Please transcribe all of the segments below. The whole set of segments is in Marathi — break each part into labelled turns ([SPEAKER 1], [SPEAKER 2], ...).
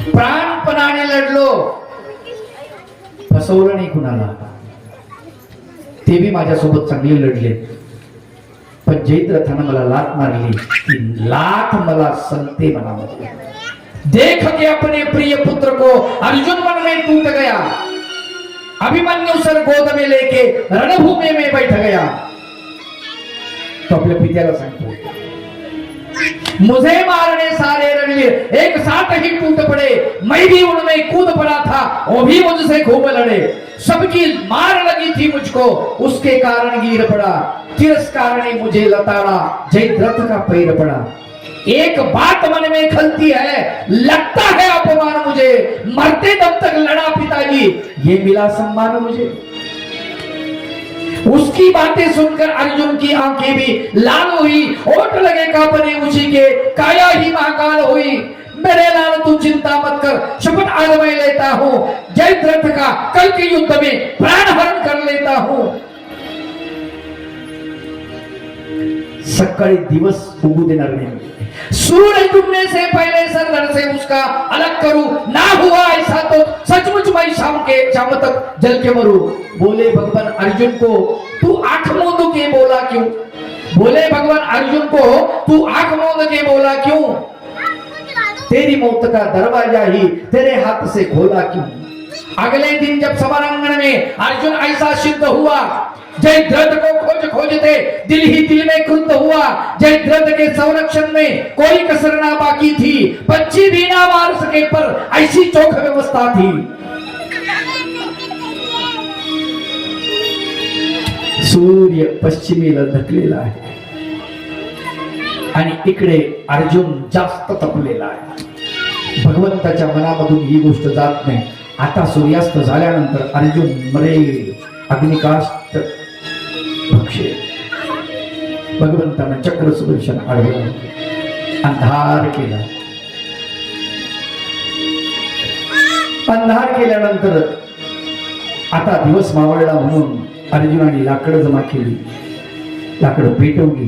[SPEAKER 1] प्राणपणाने लढलो, फसवलं नाही कुणाला. ते बी माझ्यासोबत चांगले लढले, पण जयद्रथानं मला लात मारली. ती लात मला संते मनामध्ये. देख के अपने प्रिय पुत्र को अर्जुन मन में टूट गया, अभिमन्यु सर गोद में लेके रणभूमि में बैठ गया. तो आपल्या पित्याला सांगतो, मुझे मारने सारे रणवीर एक साथ ही टूट पड़े, मैं भी उनमें कूद पड़ा था, वो भी मुझसे खूब लड़े. सबकी मार लगी थी मुझको, उसके कारण गिर पड़ा, तिरस्कार ने मुझे लताड़ा, जयद्रथ का पैर पड़ा. एक बात मन में खलती है, लगता है अपमान मुझे, मरते दम तक लड़ा पिताजी, ये मिला सम्मान मुझे. उसकी बातें सुनकर अर्जुन की आंखें भी लाल हुई, होठ लगे कांपने उसी के, काया ही महाकाल हुई. मेरे लाल तू चिंता मत कर, शपथ आज मैं लेता हूं, जयद्रथ का कल के युद्ध में प्राण हरण कर लेता हूं. सकाळी दिवस उगू देणार नाही, सूरज डूबने से पहले सरदर से उसका अलग करूं, ना हुआ ऐसा तो सचमुच मैं शाम तक जल के मरूं. बोले भगवान अर्जुन को, तू आंख मूंद के बोला क्यों? बोले भगवान अर्जुन को, तू आंख मूंद के बोला क्यों? तेरी मौत का दरवाजा ही तेरे हाथ से खोला क्यों? अगले दिन जब समारंगण में अर्जुन ऐसा सिद्ध हुआ, जयद्रथ को खोजते दिल ही दिल में क्रुद्ध हुआ. जयद्रथ के संरक्षण में कोई कसर ना बाकी थी, बच्ची भी ना मार सके पर ऐसी चौक व्यवस्था थी. सूर्य पश्चिमेला धकलेला आहे आणि इकडे अर्जुन जास्त तपलेला आहे. भगवंताच्या मनामधून ही गोष्ट जात नाही. आता सूर्यास्त झाल्यानंतर अर्जुन मरेल, अग्निकाष्ट भक्षे. भगवंतानं चक्र सुदर्शन आढळलं, अंधार केला. अंधार केल्यानंतर आता दिवस मावळला म्हणून अर्जुनाने लाकडं जमा केली, लाकडं पेटवली,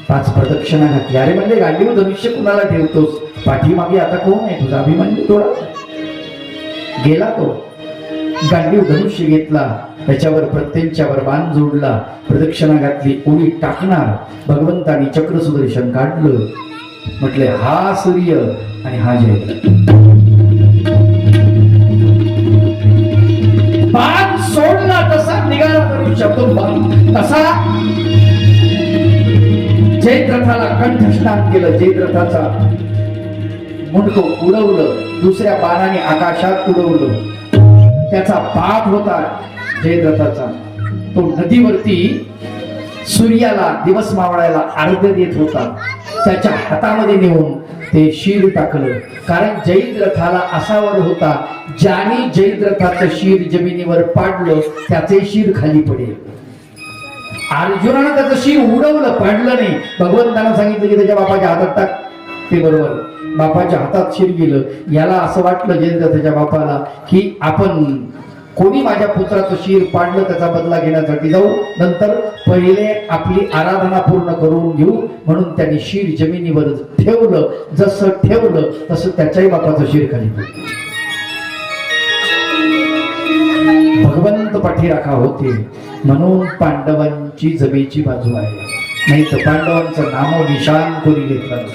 [SPEAKER 1] 5 प्रदक्षिणा घातल्या. अरे म्हणजे गांडीव धनुष्य कुणाला ठेवतोस? पाठीमागे आता कोण आहे? तुझा अभिमन्यू थोडा गेला. तो गांडीव धनुष्य घेतला, त्याच्यावर प्रत्येकावर बाण जोडला, प्रदक्षिणा घातली, उडी टाकणार. भगवंतानी चक्र सुदर्शन काढलं, म्हटले हा सूर्य आणि हा जयद्रथ. बाण सोडला तसा निघाला करू शकतो बाण तसा जयद्रथाला कंठस्नान केलं. जयद्रथाचा मुंडकं उडवलं, दुसऱ्या बाणाने आकाशात उडवलं. त्याचा पाठ होता जयद्रथाचा, तो नदीवरती सूर्याला दिवस मावळायला अर्घ्य देत होता. त्याच्या हातामध्ये नेऊन ते शीर टाकलं, कारण जयद्रथाला असा वर होता, ज्याने जयद्रथाचं शीर जमिनीवर पाडलं त्याचे शीर खाली पडेल. अर्जुनानं त्याचं शीर उडवलं, पाडलं नाही. भगवंतानं सांगितलं की त्याच्या बापाच्या हातात टाक. ते बरोबर बापाच्या हातात शीर गेलं. याला असं वाटलं जयद्रथाच्या बापाला की आपण कोणी माझ्या पुत्राचं शीर पाडलं त्याचा बदला घेण्यासाठी जाऊ, नंतर पहिले आपली आराधना पूर्ण करून घेऊ. म्हणून त्यांनी शीर जमिनीवर ठेवलं. जसं ठेवलं तसं त्याच्याही बापाचं शीर खाली पडलं. भगवंत पाठीराखा होते म्हणून पांडवांची जमेची बाजू आहे, नाही तर पांडवांचं नाम निशान कोणी घेतलं.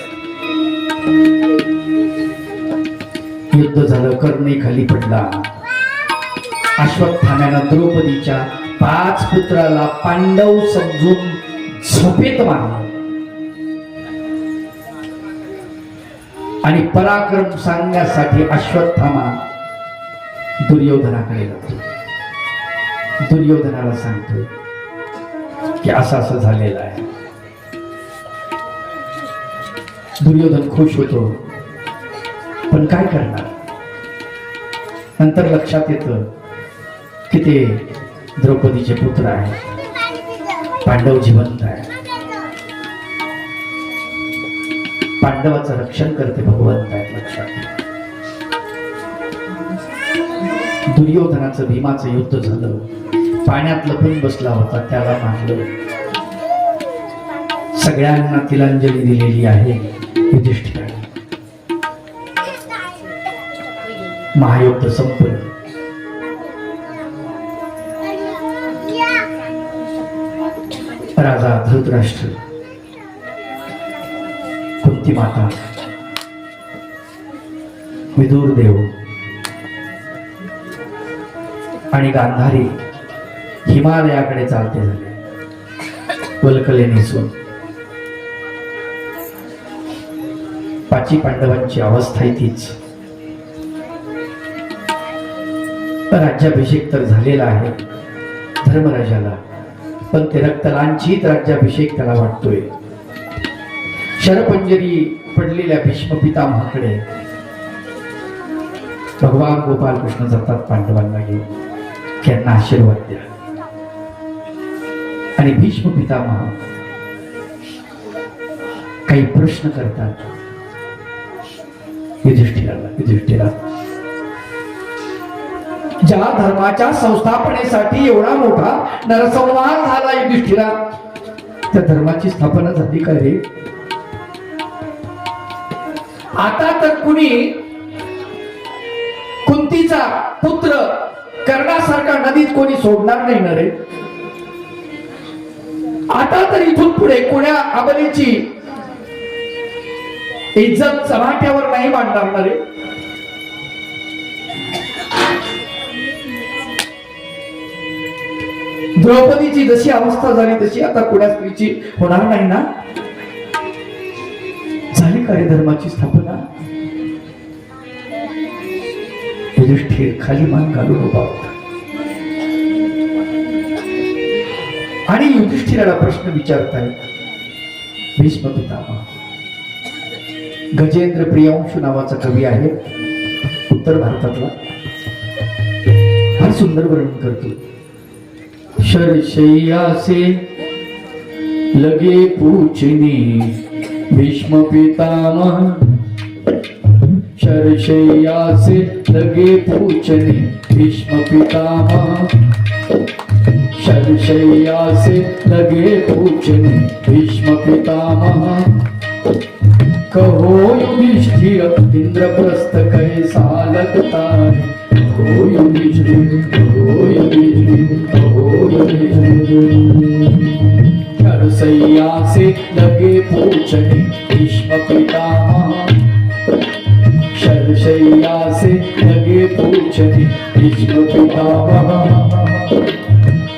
[SPEAKER 1] युद्ध झालं, कर्णे खाली पडला. अश्वत्थाम्यानं द्रौपदीच्या 5 पुत्राला पांडव समजून झोपेत मारलं आणि पराक्रम सांगण्यासाठी अश्वत्थामा दुर्योधनाकडे जातो. दुर्योधनाला सांगतो की असं असं झालेलं आहे. दुर्योधन खुश होतो, पण काय करणार? नंतर लक्षात येतं की ते द्रौपदीचे पुत्र आहे, पांडव जिवंत आहे. पांडवाचं रक्षण करते भगवंत आहे. लक्षात दुर्योधनाचं भीमाचं युद्ध झालं, पाण्यात लपून बसला होता, त्याला मारलं. सगळ्यांना तिलांजली दिलेली आहे युधिष्ठिराने. महायुद्ध संपलं. राजा धृतराष्ट्र, कुंती माता, विदुर देव आणि गांधारी हिमालयाकडे चालते झाले, वल्कले नेसून. पाची पांडवांची अवस्था तीच. राज्याभिषेक तर झालेला आहे धर्मराजाला, पण ते रक्तलांछित राज्याभिषेक त्याला वाटतोय. शरपंजरी पडलेल्या भीष्म पितामहाकडे भगवान गोपाल कृष्ण जातात पांडवांना घेऊन, त्यांना आशीर्वाद द्या. आणि भीष्म पितामह काही प्रश्न करतात युधिष्ठिरा, ज्या धर्माच्या संस्थापनेसाठी एवढा मोठा नरसंहार झाला युधिष्ठिरा, त्या धर्माची स्थापना झाली का रे? आता तर कुणी कुंतीचा पुत्र कर्णासारखा नदीत कोणी सोडणार नाही ना रे. आता तर इथून पुढे कोण्या अबलेची इज्जत चव्हाट्यावर नाही मांडणार ना रे. द्रौपदीची जशी अवस्था झाली तशी आता कुण्या स्त्रीची होणार नाही ना. झाली का रे धर्माची स्थापना? युधिष्ठिर खाली मान घालून उभा होता आणि युधिष्ठिराला प्रश्न विचारताय. भीष्म पितामह, गजेंद्र प्रियांशू नावाचा कवी आहे उत्तर भारतातला, फार सुंदर वर्णन करतो. शरशय्या से लगे पूछनी भीष्म पितामह, शरशय्या से लगे पूछनी भीष्म पितामह, शरशय्या से लगे पूछनी भीष्म पितामह. कहो युधिष्ठिर इंद्रप्रस्थ कैसा लगता है, कहो युधिष्ठिर, कहो युधिष्ठिर, कहो युधिष्ठिर. शरशय्या से लगे पूछनी भीष्म पितामह, शरशय्या से लगे पूछनी भीष्म पितामह.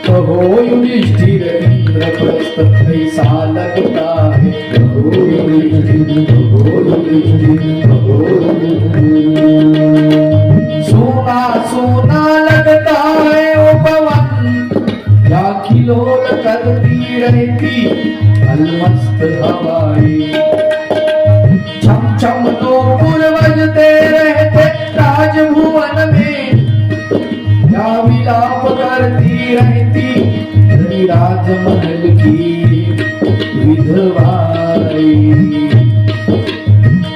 [SPEAKER 1] कहो युधिष्ठिर इंद्रप्रस्थ कैसा लगता है, कहो युधिष्ठिर, कहो युधिष्ठिर, कहो युधिष्ठिर. सोना सोना लगता है ओ पवन, या खिलोल करती रहती अलमस्त हवाएं. छम छम तो बजते रहते राजभुवन में, या विलाप करती रहती राजमहल की विधवाएं.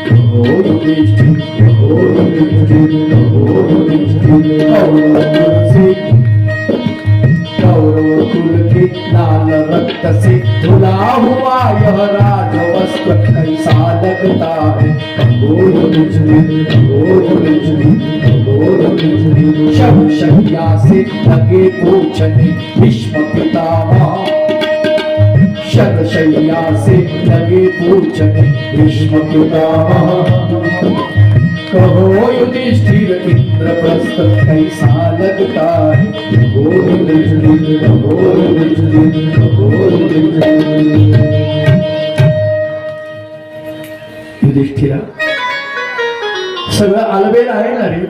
[SPEAKER 1] कहो युधिष्ठिर, कहो युधिष्ठिर, कहो युधिष्ठिर. कौरव कुल के लाल रक्त से धुला हुआ यह राजवस्त्र कैसा लगता है, कहो युधिष्ठिर, कहो युधिष्ठिर, कहो युधिष्ठिर. शरशय्या से लगे पूछने भीष्म पितामह, शरशय्या से लगे पूछने भीष्म पितामह. कहो युधिष्ठिर इंद्रप्रस्थ कैसा लगता है, कहो युधिष्ठिर, कहो युधिष्ठिर, कहो युधिष्ठिर. युधिष्ठिरा, सगळं आलबेल आहे ना रे.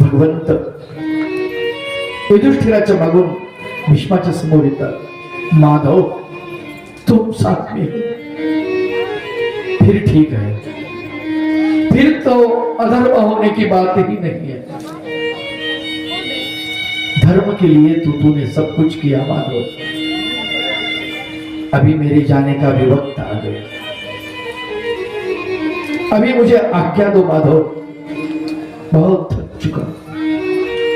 [SPEAKER 1] भगवंत युधिष्ठिराच्या मागून भीष्माच्या समोर येतात. माधव, तुम साथ में, फिर ठीक है, फिर तो अधर्म होने की बात ही नहीं है. धर्म के लिए तूने सब कुछ किया माधव, अभी मेरे जाने का भी वक्त आ गया. अभी मुझे आज्ञा दो माधव, बहुत थक चुका,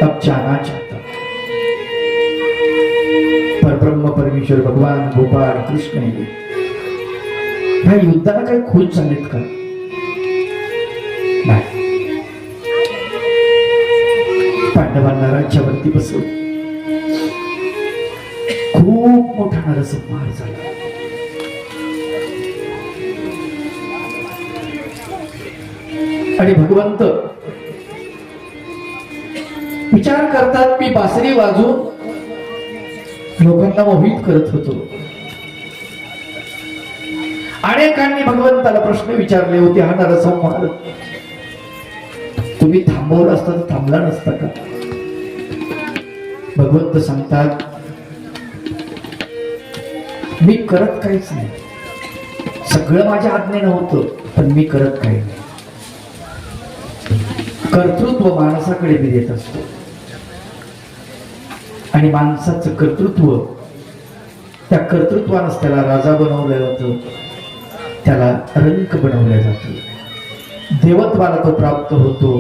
[SPEAKER 1] अब जाना चाहता. पर ब्रह्म परमेश्वर भगवान गोपाल कृष्ण ह्या युद्धाला काही खुश झालेत का? नाही, पांडवांना राज्यावरती बसवून खूप मोठा नरसंहार झाला. आणि भगवंत विचार करतात, मी बासरी वाजून लोकांना मोहित करत होतो. अनेकांनी भगवंताला प्रश्न विचारले होते, हा नरसंहार तुम्ही थांबवला असता तर थांबला नसता का? भगवंत सांगतात, मी करत काहीच नाही, सगळं माझ्या आज्ञेनं होतं, पण मी करत काही नाही. कर्तृत्व माणसाकडे मी देत असतो, आणि माणसाचं कर्तृत्व, त्या कर्तृत्वानंच त्याला राजा बनवलं जातं, त्याला रंक बनवलं जातं, देवत्वाला तो प्राप्त होतो,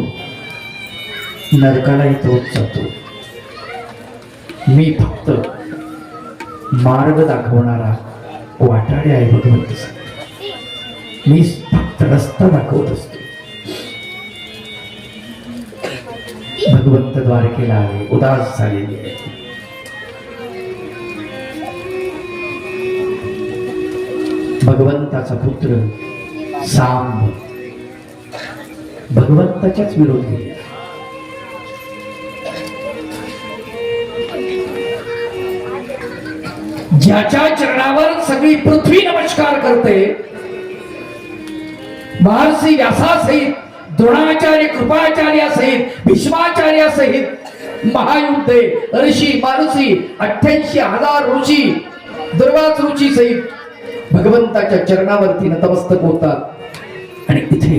[SPEAKER 1] नरकालाही तोच जातो. मी फक्त मार्ग दाखवणारा वाटाडे आहे. भगवंत सांगतो, मी फक्त रस्ता दाखवत असतो. भगवंत द्वारकेला आले, उदास झालेले आहे. भगवंताचा पुत्र सांब भगवंताच्याच विरोधी, ज्याच्या चरणावर सगळी पृथ्वी नमस्कार करते, महर्षी व्यासासहित, द्रोणाचार्य कृपाचार्यासहित, भीष्माचार्यासहित महायुद्धे, ऋषी मानुषी 88,000 ऋषी, दुर्वास ऋषी सहित भगवंताच्या चरणावरती नतमस्तक होतात. आणि इथे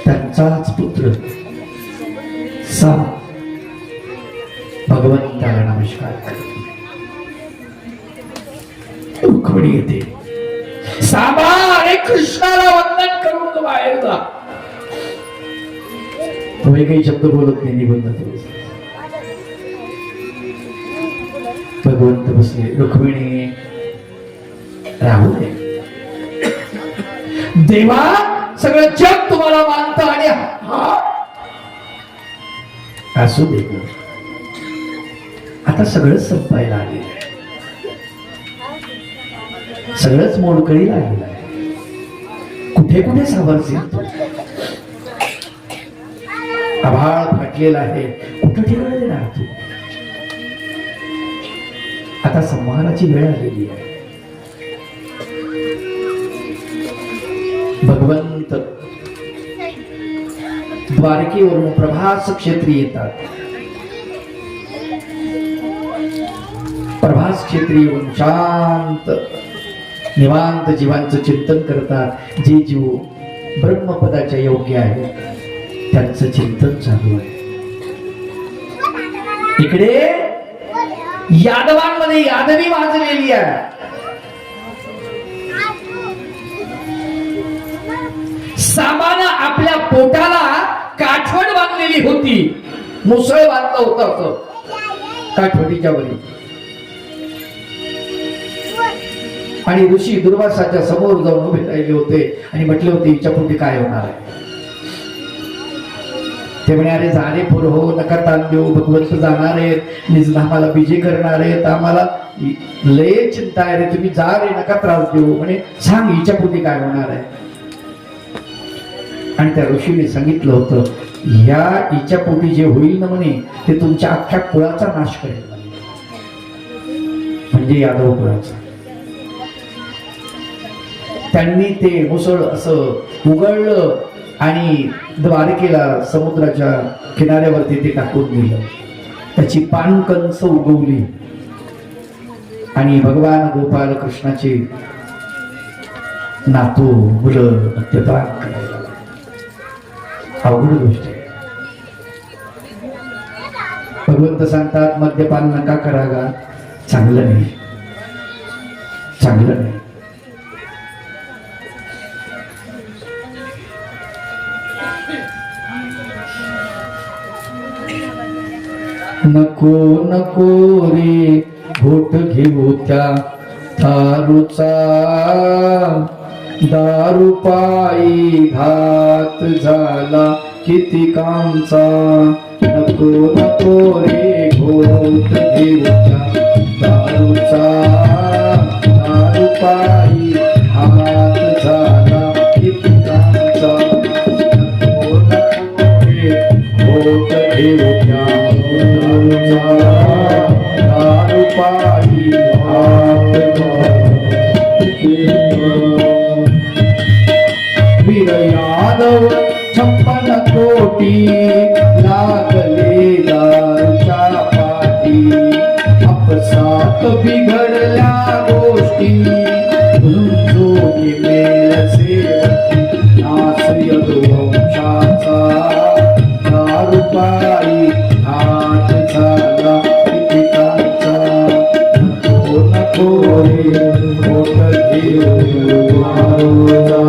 [SPEAKER 1] त्यांचाच पुत्र सांब भगवंताला नमस्कार करतो. रुक्मिणी येते, सांबा अरे कृष्णाला वंदन करून तो बाहेर जा. तो काही शब्द बोलत नाही, निबंध भगवंत बसले. रुक्मिणी राहू दे, देवा सगळं जग तुम्हाला मानतं, आणि असू दे, आता सगळंच संपायला आलेलं आहे, सगळंच मोडकळीला आलेलं आहे. कुठे कुठे सावरशील तू? आभाळ फाटलेला आहे, कुठं ठिकाण देणार तू? आता संहाराची वेळ आलेली आहे. भगवंत द्वारकेवरून प्रभास क्षेत्री येतात. प्रभास क्षेत्री येऊन शांत निवांत जीवांचं चिंतन करतात. जे जीव ब्रह्मपदाच्या योग्य आहेत त्यांचं चिंतन चालू आहे. इकडे यादवांमध्ये यादवी वाजलेली आहे. सांबानं आपल्या पोटाला काठवड बांधलेली होती, मुसळ बांधलं होतं असं काठवडीच्या वरी. आणि ऋषी दुर्वासाच्या समोर जाऊन उभे राहिले होते आणि म्हटले होते, हिच्या पोटी काय होणार आहे? ते म्हणे, अरे झाले पोर हो, नका ताण देऊ, भगवंत जाणार आहेत, निजधामाला बीजे करणार आहेत, आम्हाला लय चिंता आहे रे, तुम्ही जा रे, नका त्रास देऊ. म्हणे सांग हिच्या पोटी काय होणार आहे? आणि त्या ऋषीने सांगितलं होतं, या हिच्या पोटी जे होईल ना म्हणे, ते तुमच्या अख्ख्या कुळाचा नाश करेल, म्हणजे यादव कुळाचा. त्यांनी ते मुसळ असं उघडलं आणि द्वारकेला समुद्राच्या किनाऱ्यावरती ते टाकून दिलं. त्याची पानकंस उगवली आणि भगवान गोपाल कृष्णाचे नातू मुलं मद्यपान करायला. अवघड गोष्ट आहे. भगवंत सांगतात, मद्यपान नका करा गा, चांगलं नाही, चांगलं नाही. नको नको रे घोट घेऊ त्या थारूचा, दारू पायी घात झाला कितीकांचा, नको नको रे घोट घेऊच्या दारूचा, दारू पायी घात झाला कितीकांचा, नको नको रे घोट घेऊच्या दारूचा, दारू पायी घात वीर यादव 56 कोटी लागले दारूच्या पाठी, आपसात बिघडल्या गोष्टी जोगी मेल सेवकी नाश यदुवंशाचा, दारू पायी घात झाला कितीकांचा, नको नको रे घोट घेऊ दारूचा,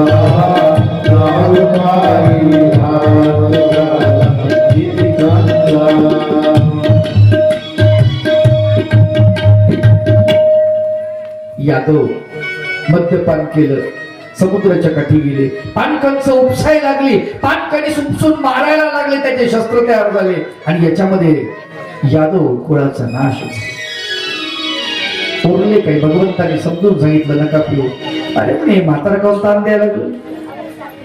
[SPEAKER 1] दारू पायी घात झाला कितीकांचा. यादव मद्यपान केलं, समुद्राच्या काठी गेले, पाणकंच उपसायला लागली, पाणकणी उपसून मारायला लागले, त्याचे शस्त्र तयार झाले आणि याच्यामध्ये यादव कुळाचा नाश झाला. उरले काही भगवंताने समजून सांगितलं नका पिऊ. अरे पण हे म्हातारा काऊन ताण द्यायला लागलं.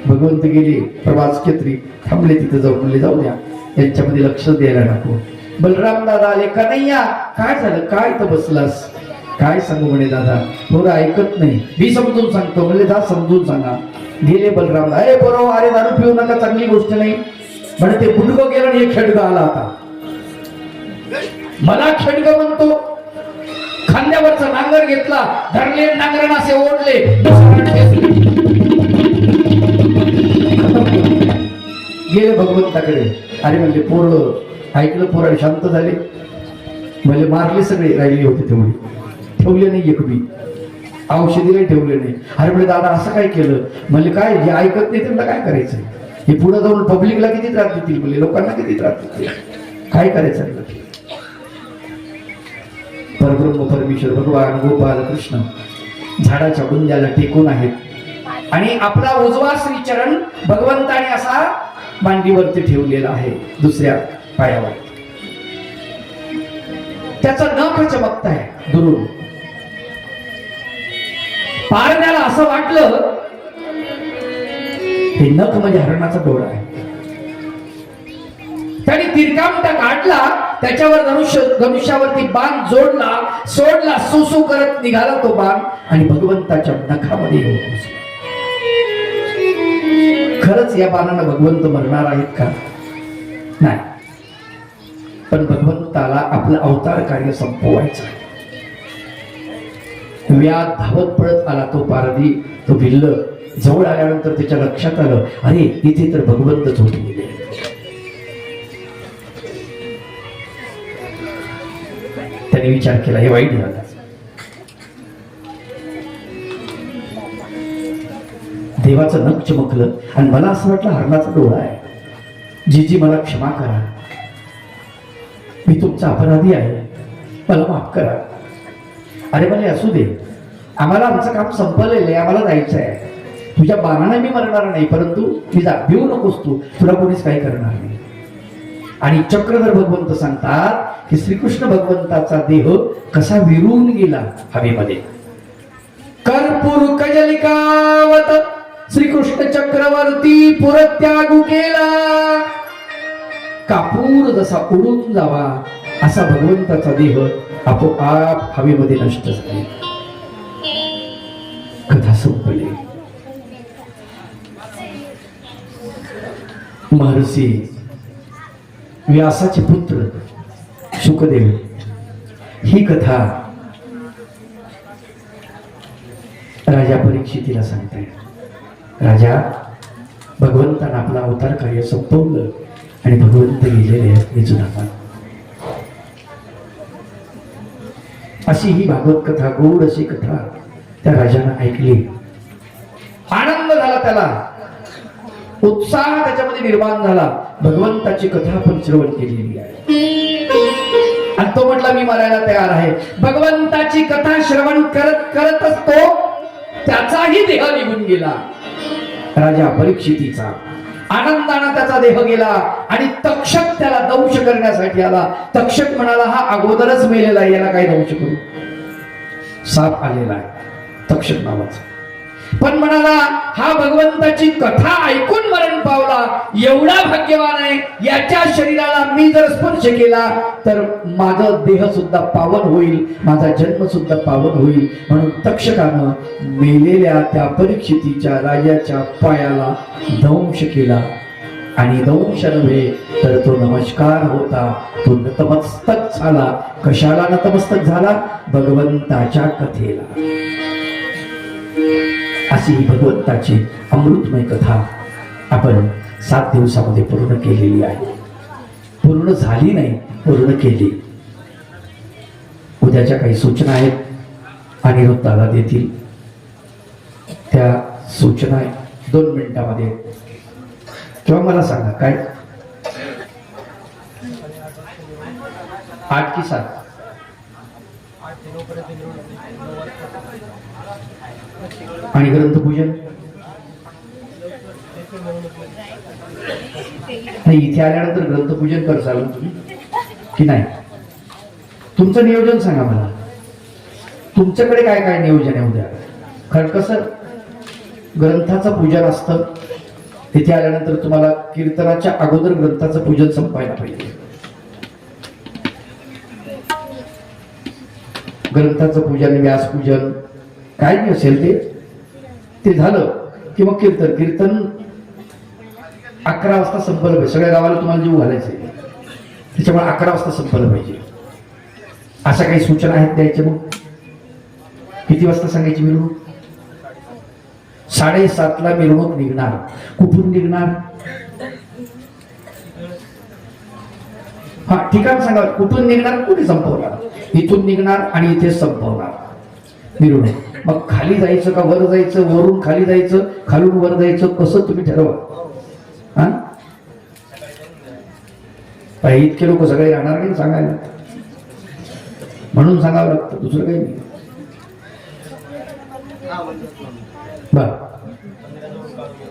[SPEAKER 1] भगवंत गेले प्रवास क्षेत्री, थांबले तिथे जाऊन म्हणले जाऊ द्या, यांच्यामध्ये लक्ष द्यायला नको. बलराम दादा आले, का नाही या, काय झालं, काय तर बसलास, काय सांगू म्हणे दादा, थोडं ऐकत नाही, मी समजून सांगतो. म्हणजे जा समजून सांगा. गेले बलराम, अरे बरोबर, अरे दारू पिऊ नका, चांगली गोष्ट नाही म्हणे. ते बुडगं गेलं आणि एक खेडगा आला. आता मला खेडगा म्हणतो, खांद्यावरचा नांगर घेतला, धरले नांगरण असे ओढले, गेले भगवंताकडे. अरे म्हणजे पोरं ऐकलं, पोराने शांत झाले, म्हणजे मारले सगळे, राहिले होते तेवढे, ठेवले नाही एक बी, औषधीला ठेवले नाही. अरे म्हणजे दादा असं काय केलं, म्हणजे काय, जे ऐकत नाही त्यांना काय करायचं, हे पुढे जाऊन पब्लिकला किती त्रास देतील, म्हणजे लोकांना किती त्रास देतील, काय करायचं. परब्रह्म परमेश्वर भगवान गोपाल कृष्ण झाडाच्या बुंद्याला टेकून आहेत आणि आपला उजवा श्रीचरण भगवंताने असा मांडीवरती ठेवलेला आहे, दुसऱ्या पायावर. त्याचा नख चमकताय दुरून. पारण्याला असं वाटलं हे नख म्हणजे हरणाचा डोळा आहे. त्याने तिरकामटा काढला, त्याच्यावर धनुष्यावरती बाण जोडला, सोडला, सुसू करत निघाला तो बाण आणि भगवंताच्या नखामध्ये येऊन घुसला. खरंच या बाणानं भगवंत मरणार आहेत का? नाही, पण भगवंताला आपलं अवतार कार्य संपवायचं आहे. व्याध धावत पडत आला, तो पारधी, तो भिल्ल जवळ आल्यानंतर त्याच्या लक्षात आलं, अरे इथे तर भगवंत झोपलेले. त्याने विचार केला, हे वाईट झालं. देवाचं नख चमकलं आणि मला असं वाटलं हरणाचा डोळा आहे. जीजी मला क्षमा करा, मी तुमचा अपराधी आहे, मला माफ करा. अरे मला असू दे, आम्हाला आमचं काम संपलेलं आहे, आम्हाला जायचं आहे. तुझ्या बाणाने मी मरणार नाही, परंतु मी जा, भिवू नकोस तू, तुला कोणीच काही करणार नाही. आणि चक्रधर भगवंत सांगतात की श्रीकृष्ण भगवंताचा देह कसा विरून गेला हवेमध्ये. कर्पूर कजलिकावत श्रीकृष्ण चक्रवर्ती पुरत्यागू केला. कापूर जसा उडून जावा असा भगवंताचा देह आपोआप हवेमध्ये नष्ट झाले. कथा संपली. महर्षी व्यासाचे पुत्र शुकदेव ही कथा राजा परीक्षितीला सांगतायत. राजा, भगवंतानं आपला अवतार कार्य संपवलं आणि भगवंत गेलेले आहेत निजुनापात. अशी ही भागवत कथा, गोड अशी कथा त्या राजानं ऐकली. आनंद झाला, त्याला उत्साह त्याच्यामध्ये निर्माण झाला. भगवंताची कथा आपण श्रवण केलेली आहे आणि तो म्हटला मी मरायला तयार आहे. भगवंताची कथा श्रवण करत करतच तो त्याचाही देह निघून गेला. राजा परीक्षितीचा आनंदाने त्याचा देह गेला आणि तक्षक त्याला दंश करण्यासाठी आला. तक्षक म्हणाला, हा अगोदरच मेलेला आहे, याला काय दंश करू. साप आलेला आहे तक्षक नावाचा. पण म्हणाला, हा भगवंताची कथा ऐकून मरण पावला, एवढा भाग्यवान आहे, याच्या शरीराला मी जर स्पर्श केला तर माझा देह सुद्धा पावन होईल, माझा जन्म सुद्धा पावन होईल. म्हणून तक्षकानं मेलेल्या त्या परीक्षितीच्या राजाच्या पायाला दंश केला. आणि दंश नव्हे तर तो नमस्कार होता, तो नतमस्तक झाला. कशाला नतमस्तक झाला? भगवंताच्या कथेला. अशी ही भगवंताची अमृतमय कथा आपण 7 दिवसामध्ये पूर्ण केलेली आहे. पूर्ण झाली नाही, पूर्ण केली. उद्याच्या काही सूचना आहेत अनिरुद्ध दादा देतील. त्या सूचना 2 मिनिटांमध्ये किंवा मला सांगा काय 8 की 7 आणि ग्रंथपूजन नाही. इथे आल्यानंतर ग्रंथपूजन करसाल तुम्ही की नाही? तुमचं नियोजन सांगा मला. तुमच्याकडे काय काय नियोजन आहे उद्या? कारण कसं ग्रंथाचं पूजन असतं. तिथे आल्यानंतर तुम्हाला कीर्तनाच्या अगोदर ग्रंथाचं पूजन संपायला पाहिजे. ग्रंथाचं पूजन, व्यासपूजन काय नाही असेल ते झालं की मग कीर्तन 11 वाजता संपलं पाहिजे. सगळ्या गावाला तुम्हाला जीव घालायचे, त्याच्यामुळे 11 वाजता संपलं पाहिजे. अशा काही सूचना आहेत द्यायच्या. मग किती वाजता सांगायची मिरवणूक? 7:30ला मिरवणूक निघणार. कुठून निघणार? हा ठिकाण सांगा. कुठून निघणार, कुठे संपवणार? इथून निघणार आणि इथे संपवणार मिरवणूक. मग खाली जायचं का वर जायचं, वरून खाली जायचं, खालून वर जायचं, कसं तुम्ही ठरवा. हा इतके लोक सगळे राहणार नाही सांगायला, म्हणून सांगावं लागतं, दुसरं काही नाही. बर,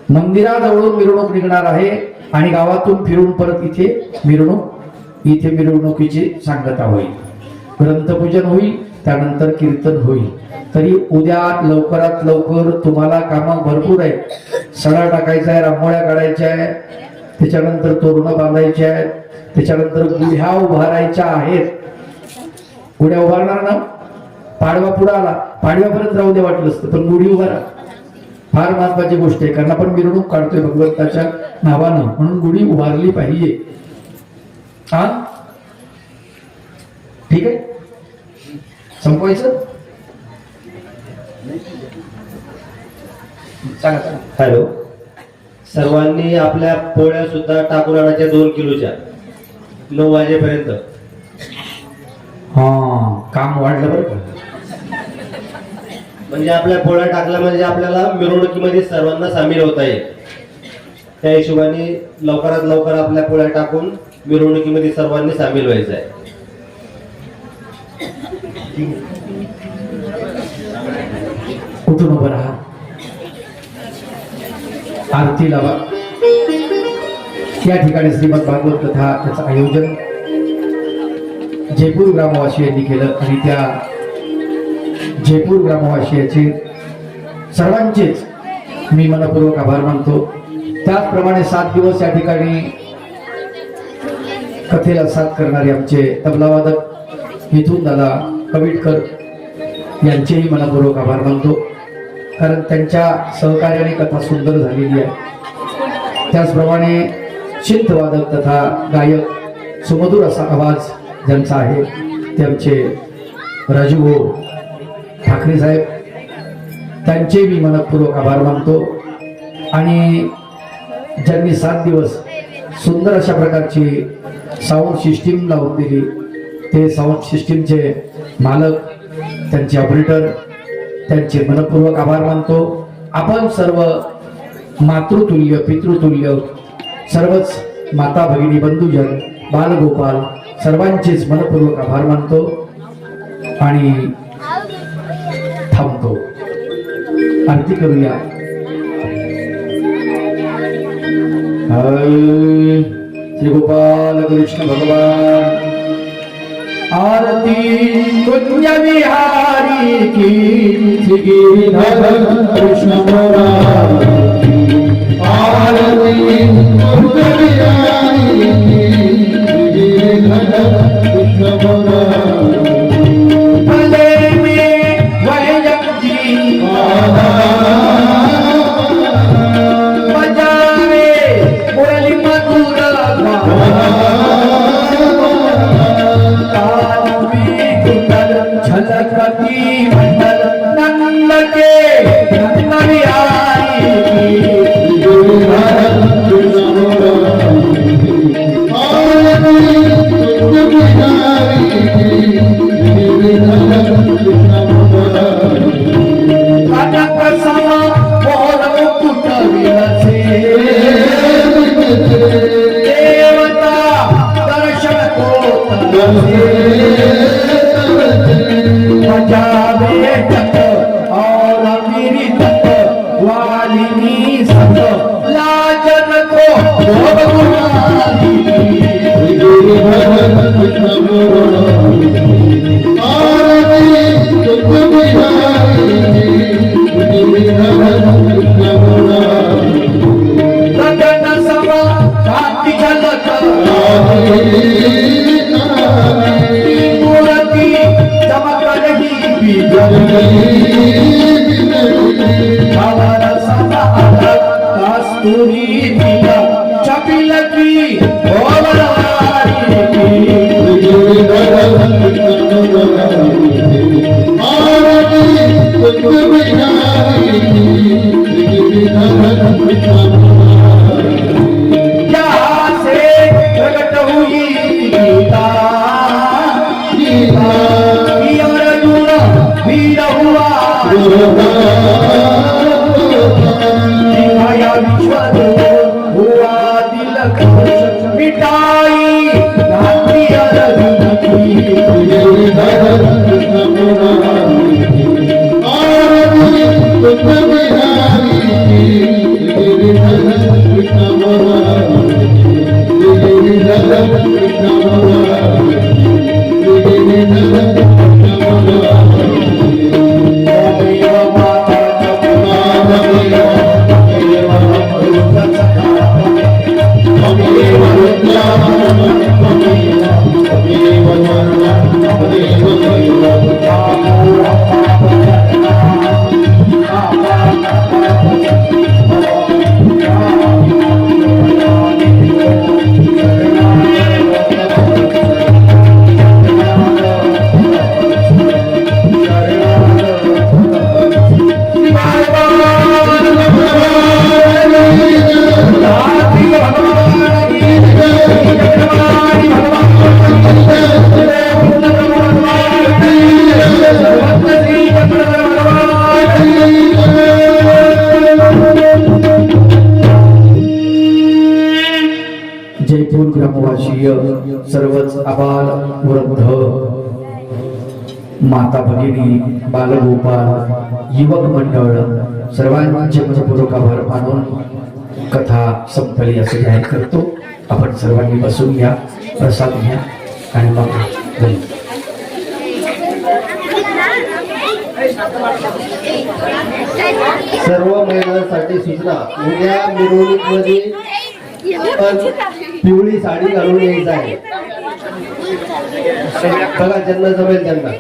[SPEAKER 1] मंदिराजवळून मिरवणूक निघणार आहे आणि गावातून फिरून परत इथे मिरवणुकीची सांगता होईल. ग्रंथपूजन होईल, त्यानंतर कीर्तन होईल. तरी उद्या लवकरात लवकर तुम्हाला कामं भरपूर आहेत. सडा टाकायचा आहे, रांगोळ्या काढायच्या आहे, त्याच्यानंतर तोरणं बांधायचे आहेत, त्याच्यानंतर गुढ्या उभारायच्या आहेत. गुढ्या उभारणार ना? पाडवा पुढे आला, पाडव्यापर्यंत राहू दे वाटलं असतं, पण गुढी उभारा. फार महत्वाची गोष्ट आहे, कारण आपण मिरवणूक काढतोय भगवंताच्या नावानं, म्हणून गुढी उभारली पाहिजे. हा ठीक आहे, संपवायचं.
[SPEAKER 2] हॅलो, सर्वांनी आपल्या पोळ्या सुद्धा टाकून आणायच्या 2 किलोच्या 9 वाजेपर्यंत.
[SPEAKER 1] हा काम वाढलं बरं का.
[SPEAKER 2] म्हणजे आपल्या पोळ्या टाकल्या म्हणजे आपल्याला मिरवणुकीमध्ये सर्वांना सामील होता येईल. त्या हिशोबाने लवकरात लवकर आपल्या पोळ्या टाकून मिरवणुकीमध्ये सर्वांनी सामील व्हायचं आहे.
[SPEAKER 1] कुठून उभं राहा, आरती लावा. या ठिकाणी श्रीमद भागवत कथा त्याचं आयोजन जयपूर ग्रामवासियांनी केलं आणि त्या जयपूर ग्रामवासियाचे सर्वांचेच मी मनपूर्वक आभार मानतो. त्याचप्रमाणे 7 दिवस या ठिकाणी कथेला साथ करणारे आमचे तबलावादक मिथुन दादा कविटकर यांचेही मनपूर्वक आभार मानतो, कारण त्यांच्या सहकार्याने कथा सुंदर झालेली आहे. त्याचप्रमाणे चिंतवादक तथा गायक सुमधुर असा आवाज ज्यांचा आहे ते आमचे राजूभाऊ ठाकरे साहेब, त्यांचे मी मनपूर्वक आभार मानतो. आणि ज्यांनी 7 दिवस सुंदर अशा प्रकारची साऊंड सिस्टीम लावून दिली, ते साऊंड सिस्टीमचे मालक, त्यांचे ऑपरेटर, त्यांचे मनपूर्वक आभार मानतो. आपण सर्व मातृतुल्य पितृतुल्य सर्वच माता भगिनी बंधुजन बालगोपाल सर्वांचेच मनपूर्वक आभार मानतो आणि थांबतो. आरती करूया. श्री गोपाल कृष्ण भगवान. आरती कुंज विहारी की श्री गिरिधर कृष्ण भगवान. आरती कुंज विहारी की श्री गिरिधर कृष्ण भगवान. भले में वैयम जी बजावे मुरली मधुर छलकती मंडल नंद के नंद बिहारी कनक समा मोर मुकुट विलसे देवता दर्शन को बजावे तक और मेरी तक वालिनी सत लाजन को गगन समा कांति झलक मूर्ति चमक रही भवन समा कस्तूरी दिया छपिल की यहाँ से प्रकट हुई गीता. अर्जुन वीर हुआ दिखाया विश्व हुआ तिलक मिटाई गांधी अर्जुन जयपूर ग्रामवासीय सर्वच आबाल वृद्ध माता भगिनी बालगोपाल युवक मंडळ सर्वांचे मनपूर्वक आभार मानून कथा संपली असे जाहीर करतो. आपण सर्वांनी बसून घ्या, प्रसाद घ्या आणि मग जाईल.
[SPEAKER 2] सर्व महिलांसाठी सूचना. उद्या मिरवणुकीमध्ये पिवळी साडी घालून यायचं आहे. बघा ज्यांना जमेल त्यांना.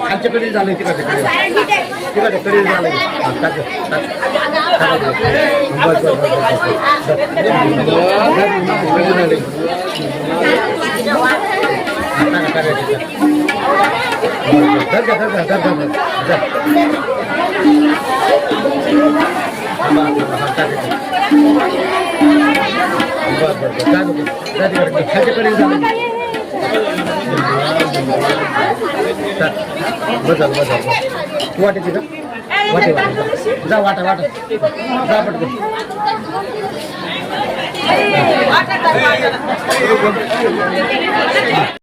[SPEAKER 3] खालच्या कडे झालंय तिकडे कडे झालंय. खालच्याकडे झालं. बदल तू वाटायची का वाटे जा वाटा वाटा जा पटकन